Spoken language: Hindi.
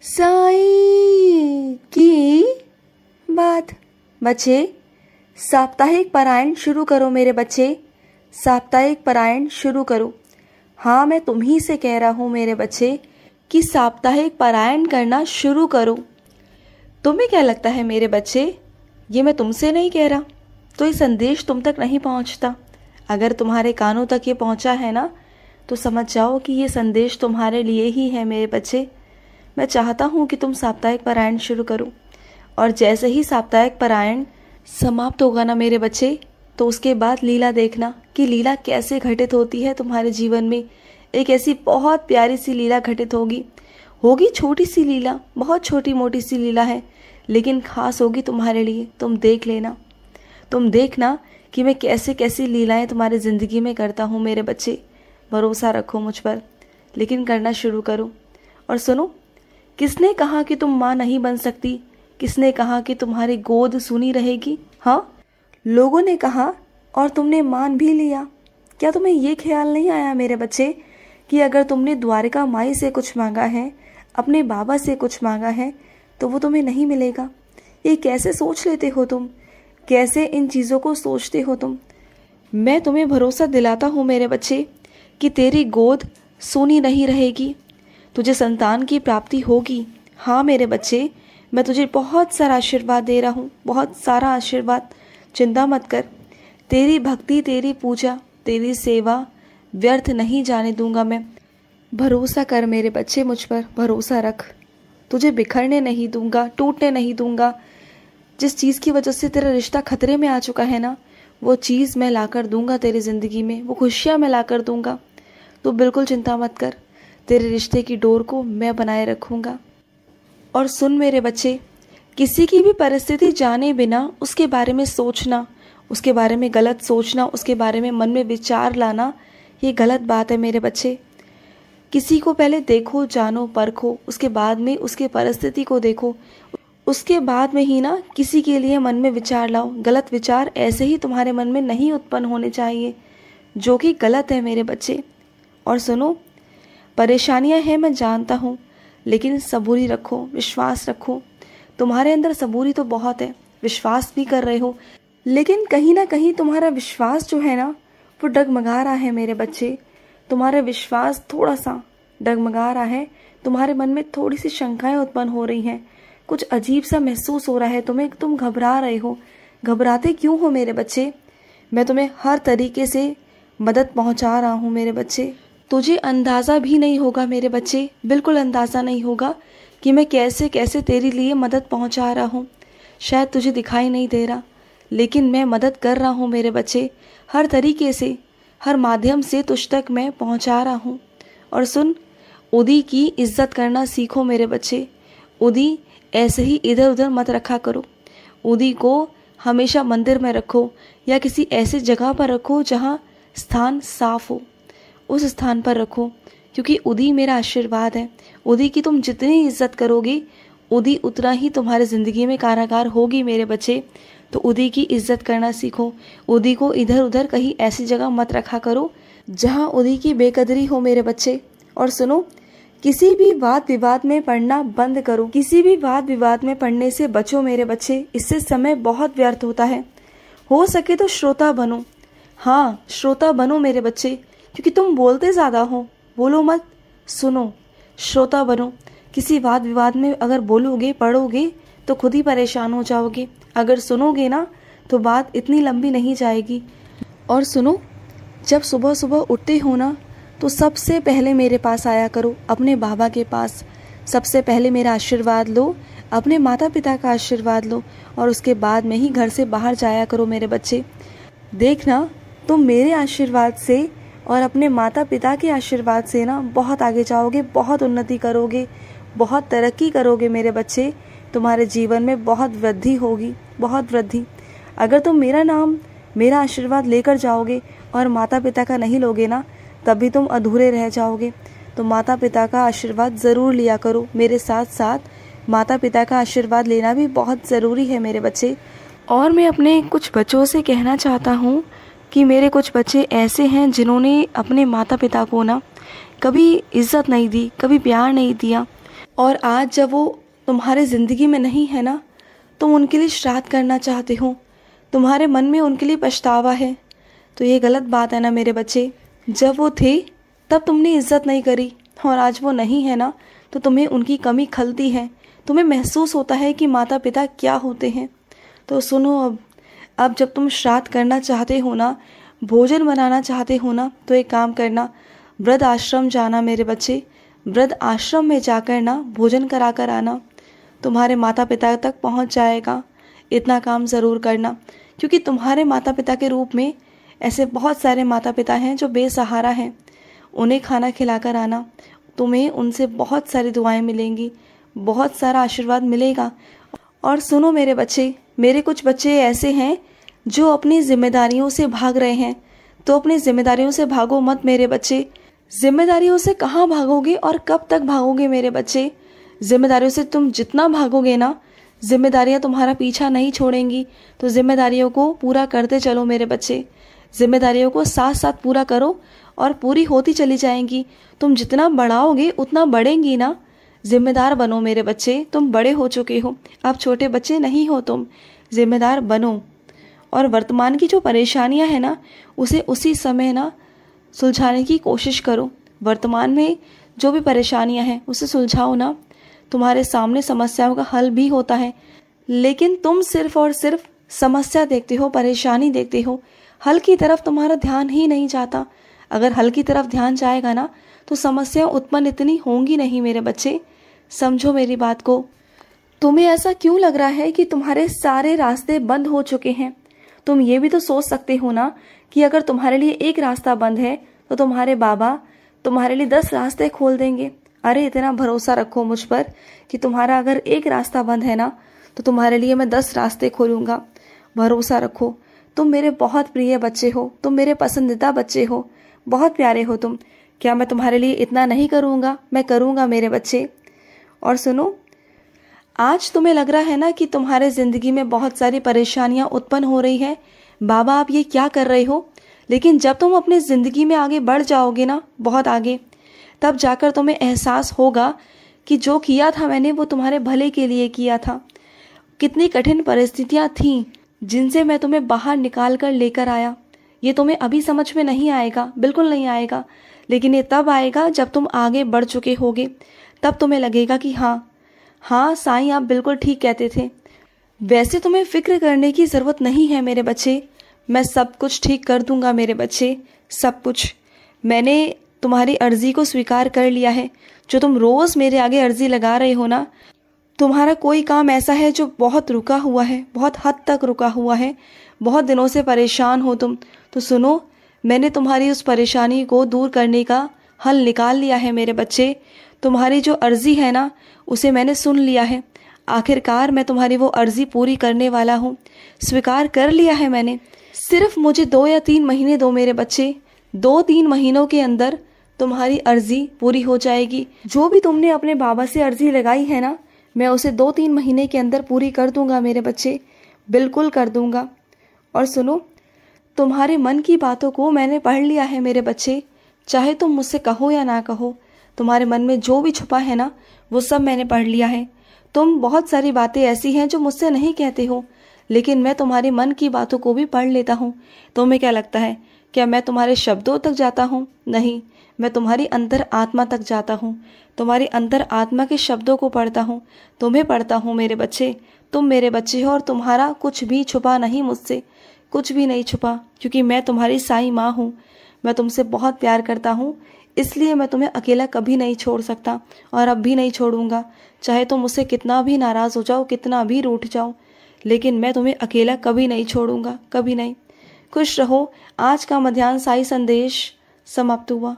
साईं की बात। बच्चे, साप्ताहिक पारायण शुरू करो मेरे बच्चे, साप्ताहिक पारायण शुरू करो। हाँ, मैं तुम्ही से कह रहा हूँ मेरे बच्चे कि साप्ताहिक पारायण करना शुरू करो। तुम्हें क्या लगता है मेरे बच्चे, ये मैं तुमसे नहीं कह रहा तो ये संदेश तुम तक नहीं पहुँचता। अगर तुम्हारे कानों तक ये पहुँचा है ना, तो समझ जाओ कि ये संदेश तुम्हारे लिए ही है मेरे बच्चे। मैं चाहता हूँ कि तुम साप्ताहिक पारायण शुरू करो, और जैसे ही साप्ताहिक पारायण समाप्त होगा ना मेरे बच्चे, तो उसके बाद लीला देखना कि लीला कैसे घटित होती है तुम्हारे जीवन में। एक ऐसी बहुत प्यारी सी लीला घटित होगी छोटी सी लीला, बहुत छोटी मोटी सी लीला है, लेकिन खास होगी तुम्हारे लिए। तुम देखना कि मैं कैसे कैसी लीलाएं तुम्हारी ज़िंदगी में करता हूँ मेरे बच्चे। भरोसा रखो मुझ पर, लेकिन करना शुरू करो। और सुनो, किसने कहा कि तुम माँ नहीं बन सकती? किसने कहा कि तुम्हारी गोद सूनी रहेगी? हाँ, लोगों ने कहा और तुमने मान भी लिया। क्या तुम्हें ये ख्याल नहीं आया मेरे बच्चे कि अगर तुमने द्वारिका माई से कुछ मांगा है, अपने बाबा से कुछ मांगा है, तो वो तुम्हें नहीं मिलेगा? ये कैसे सोच लेते हो तुम? कैसे इन चीज़ों को सोचते हो तुम? मैं तुम्हें भरोसा दिलाता हूँ मेरे बच्चे कि तेरी गोद सूनी नहीं रहेगी, तुझे संतान की प्राप्ति होगी। हाँ मेरे बच्चे, मैं तुझे बहुत सारा आशीर्वाद दे रहा हूँ, बहुत सारा आशीर्वाद। चिंता मत कर, तेरी भक्ति, तेरी पूजा, तेरी सेवा व्यर्थ नहीं जाने दूंगा मैं। भरोसा कर मेरे बच्चे, मुझ पर भरोसा रख। तुझे बिखरने नहीं दूंगा, टूटने नहीं दूंगा। जिस चीज़ की वजह से तेरा रिश्ता खतरे में आ चुका है ना, वो चीज़ मैं लाकर दूंगा तेरी ज़िंदगी में, वो खुशियाँ मैं लाकर दूंगा। तो बिल्कुल चिंता मत कर, तेरे रिश्ते की डोर को मैं बनाए रखूंगा। और सुन मेरे बच्चे, किसी की भी परिस्थिति जाने बिना उसके बारे में सोचना, उसके बारे में गलत सोचना, उसके बारे में मन में विचार लाना, ये गलत बात है मेरे बच्चे। किसी को पहले देखो, जानो, परखो, उसके बाद में उसके परिस्थिति को देखो, उसके बाद में ही ना किसी के लिए मन में विचार लाओ। गलत विचार ऐसे ही तुम्हारे मन में नहीं उत्पन्न होने चाहिए, जो कि गलत है मेरे बच्चे। और सुनो, परेशानियां हैं मैं जानता हूँ, लेकिन सबूरी रखो, विश्वास रखो। तुम्हारे अंदर सबूरी तो बहुत है, विश्वास भी कर रहे हो, लेकिन कहीं ना कहीं तुम्हारा विश्वास जो है ना, वो डगमगा रहा है मेरे बच्चे। तुम्हारा विश्वास थोड़ा सा डगमगा रहा है, तुम्हारे मन में थोड़ी सी शंकाएं उत्पन्न हो रही हैं, कुछ अजीब सा महसूस हो रहा है तुम्हें, तुम घबरा रहे हो। घबराते क्यों हो मेरे बच्चे? मैं तुम्हें हर तरीके से मदद पहुंचा रहा हूँ मेरे बच्चे। तुझे अंदाज़ा भी नहीं होगा मेरे बच्चे, बिल्कुल अंदाज़ा नहीं होगा कि मैं कैसे कैसे तेरे लिए मदद पहुंचा रहा हूँ। शायद तुझे दिखाई नहीं दे रहा, लेकिन मैं मदद कर रहा हूँ मेरे बच्चे। हर तरीके से, हर माध्यम से तुझ तक मैं पहुंचा रहा हूँ। और सुन, उदी की इज्जत करना सीखो मेरे बच्चे। उदी ऐसे ही इधर उधर मत रखा करो। उदी को हमेशा मंदिर में रखो, या किसी ऐसी जगह पर रखो जहाँ स्थान साफ हो, उस स्थान पर रखो, क्योंकि उदी मेरा आशीर्वाद है। उदी की तुम जितनी इज्जत करोगे, उदी उतना ही तुम्हारे ज़िंदगी में कारागार होगी मेरे बच्चे। तो उदी की इज्जत करना सीखो। उदी को इधर उधर कहीं ऐसी जगह मत रखा करो जहाँ उदी की बेकदरी हो मेरे बच्चे। और सुनो, किसी भी वाद विवाद में पढ़ना बंद करो। किसी भी वाद विवाद में पढ़ने से बचो मेरे बच्चे, इससे समय बहुत व्यर्थ होता है। हो सके तो श्रोता बनो। हाँ, श्रोता बनो मेरे बच्चे, क्योंकि तुम बोलते ज़्यादा हो। बोलो मत, सुनो, श्रोता बनो। किसी वाद विवाद में अगर बोलोगे, पढ़ोगे, तो खुद ही परेशान हो जाओगे। अगर सुनोगे ना, तो बात इतनी लंबी नहीं जाएगी। और सुनो, जब सुबह सुबह उठते हो ना, तो सबसे पहले मेरे पास आया करो, अपने बाबा के पास। सबसे पहले मेरा आशीर्वाद लो, अपने माता पिता का आशीर्वाद लो, और उसके बाद में ही घर से बाहर जाया करो मेरे बच्चे। देखना, तुम मेरे आशीर्वाद से और अपने माता पिता के आशीर्वाद से ना बहुत आगे जाओगे, बहुत उन्नति करोगे, बहुत तरक्की करोगे मेरे बच्चे। तुम्हारे जीवन में बहुत वृद्धि होगी, बहुत वृद्धि। अगर तुम मेरा नाम, मेरा आशीर्वाद लेकर जाओगे और माता पिता का नहीं लोगे ना, तभी तुम अधूरे रह जाओगे। तो माता पिता का आशीर्वाद ज़रूर लिया करो। मेरे साथ साथ माता पिता का आशीर्वाद लेना भी बहुत ज़रूरी है मेरे बच्चे। और मैं अपने कुछ बच्चों से कहना चाहता हूँ कि मेरे कुछ बच्चे ऐसे हैं जिन्होंने अपने माता पिता को ना कभी इज्जत नहीं दी, कभी प्यार नहीं दिया, और आज जब वो तुम्हारे ज़िंदगी में नहीं है ना, तुम उनके लिए श्राद्ध करना चाहते हो, तुम्हारे मन में उनके लिए पछतावा है, तो ये गलत बात है ना मेरे बच्चे। जब वो थे तब तुमने इज्जत नहीं करी, और आज वो नहीं है ना, तो तुम्हें उनकी कमी खलती है, तुम्हें महसूस होता है कि माता पिता क्या होते हैं। तो सुनो, अब जब तुम श्राद्ध करना चाहते हो ना, भोजन बनाना चाहते हो ना, तो एक काम करना, वृद्ध आश्रम जाना मेरे बच्चे। वृद्ध आश्रम में जाकर ना भोजन करा कर आना, तुम्हारे माता पिता तक पहुंच जाएगा। इतना काम ज़रूर करना, क्योंकि तुम्हारे माता पिता के रूप में ऐसे बहुत सारे माता पिता हैं जो बेसहारा हैं। उन्हें खाना खिलाकर आना, तुम्हें उनसे बहुत सारी दुआएं मिलेंगी, बहुत सारा आशीर्वाद मिलेगा। और सुनो मेरे बच्चे, मेरे कुछ बच्चे ऐसे हैं जो अपनी जिम्मेदारियों से भाग रहे हैं, तो अपनी जिम्मेदारियों से भागो मत मेरे बच्चे। जिम्मेदारियों से कहाँ भागोगे और कब तक भागोगे मेरे बच्चे? जिम्मेदारियों से तुम जितना भागोगे ना, जिम्मेदारियाँ तुम्हारा पीछा नहीं छोड़ेंगी। तो जिम्मेदारियों को पूरा करते चलो मेरे बच्चे, जिम्मेदारियों को साथ साथ पूरा करो और पूरी होती चली जाएंगी। तुम जितना बढ़ाओगे उतना बढ़ेंगी ना। जिम्मेदार बनो मेरे बच्चे, तुम बड़े हो चुके हो, अब छोटे बच्चे नहीं हो तुम, जिम्मेदार बनो। और वर्तमान की जो परेशानियां हैं ना, उसे उसी समय ना सुलझाने की कोशिश करो। वर्तमान में जो भी परेशानियां हैं उसे सुलझाओ ना। तुम्हारे सामने समस्याओं का हल भी होता है, लेकिन तुम सिर्फ और सिर्फ समस्या देखते हो, परेशानी देखते हो, हल की तरफ तुम्हारा ध्यान ही नहीं जाता। अगर हल की तरफ ध्यान जाएगा ना, तो समस्याएं उत्पन्न इतनी होंगी नहीं मेरे बच्चे। समझो मेरी बात को। तुम्हें ऐसा क्यों लग रहा है कि तुम्हारे सारे रास्ते बंद हो चुके हैं? तुम ये भी तो सोच सकते हो ना कि अगर तुम्हारे लिए एक रास्ता बंद है तो तुम्हारे बाबा तुम्हारे लिए 10 रास्ते खोल देंगे। अरे इतना भरोसा रखो मुझ पर कि तुम्हारा अगर एक रास्ता बंद है ना, तो तुम्हारे लिए मैं 10 रास्ते खोलूंगा। भरोसा रखो। तुम मेरे बहुत प्रिय बच्चे हो, तुम मेरे पसंदीदा बच्चे हो, बहुत प्यारे हो तुम। क्या मैं तुम्हारे लिए इतना नहीं करूँगा? मैं करूँगा मेरे बच्चे। और सुनो, आज तुम्हें लग रहा है ना कि तुम्हारे ज़िंदगी में बहुत सारी परेशानियां उत्पन्न हो रही है, बाबा आप ये क्या कर रहे हो? लेकिन जब तुम अपनी ज़िंदगी में आगे बढ़ जाओगे ना, बहुत आगे, तब जाकर तुम्हें एहसास होगा कि जो किया था मैंने वो तुम्हारे भले के लिए किया था। कितनी कठिन परिस्थितियां थीं जिनसे मैं तुम्हें बाहर निकाल कर लेकर आया। ये तुम्हें अभी समझ में नहीं आएगा, बिल्कुल नहीं आएगा, लेकिन ये तब आएगा जब तुम आगे बढ़ चुके होगे। तब तुम्हें लगेगा कि हाँ साईं आप बिल्कुल ठीक कहते थे। वैसे तुम्हें फिक्र करने की ज़रूरत नहीं है मेरे बच्चे, मैं सब कुछ ठीक कर दूंगा मेरे बच्चे, सब कुछ। मैंने तुम्हारी अर्जी को स्वीकार कर लिया है। जो तुम रोज़ मेरे आगे अर्जी लगा रहे हो ना, तुम्हारा कोई काम ऐसा है जो बहुत रुका हुआ है, बहुत हद तक रुका हुआ है, बहुत दिनों से परेशान हो तुम, तो सुनो, मैंने तुम्हारी उस परेशानी को दूर करने का हल निकाल लिया है मेरे बच्चे। तुम्हारी जो अर्जी है ना, उसे मैंने सुन लिया है। आखिरकार मैं तुम्हारी वो अर्जी पूरी करने वाला हूँ, स्वीकार कर लिया है मैंने। सिर्फ मुझे 2 या 3 महीने दो मेरे बच्चे, 2-3 महीनों के अंदर तुम्हारी अर्जी पूरी हो जाएगी। जो भी तुमने अपने बाबा से अर्जी लगाई है ना, मैं उसे 2-3 महीने के अंदर पूरी कर दूंगा मेरे बच्चे, बिल्कुल कर दूंगा। और सुनो, तुम्हारे मन की बातों को मैंने पढ़ लिया है मेरे बच्चे, चाहे तुम मुझसे कहो या ना कहो, तुम्हारे मन में जो भी छुपा है ना, वो सब मैंने पढ़ लिया है। तुम बहुत सारी बातें ऐसी हैं जो मुझसे नहीं कहते हो, लेकिन मैं तुम्हारे मन की बातों को भी पढ़ लेता हूँ। तुम्हें क्या लगता है, क्या मैं तुम्हारे शब्दों तक जाता हूँ? नहीं, मैं तुम्हारी अंतर आत्मा तक जाता हूँ, तुम्हारी अंतर आत्मा के शब्दों को पढ़ता हूँ, तुम्हें पढ़ता हूँ मेरे बच्चे। तुम मेरे बच्चे हो और तुम्हारा कुछ भी छुपा नहीं मुझसे, कुछ भी नहीं छुपा, क्योंकि मैं तुम्हारी साईं माँ हूँ। मैं तुमसे बहुत प्यार करता हूँ, इसलिए मैं तुम्हें अकेला कभी नहीं छोड़ सकता और अब भी नहीं छोड़ूंगा। चाहे तुम मुझसे कितना भी नाराज़ हो जाओ, कितना भी रूठ जाओ, लेकिन मैं तुम्हें अकेला कभी नहीं छोड़ूंगा, कभी नहीं। खुश रहो। आज का मध्याह्न साई संदेश समाप्त हुआ।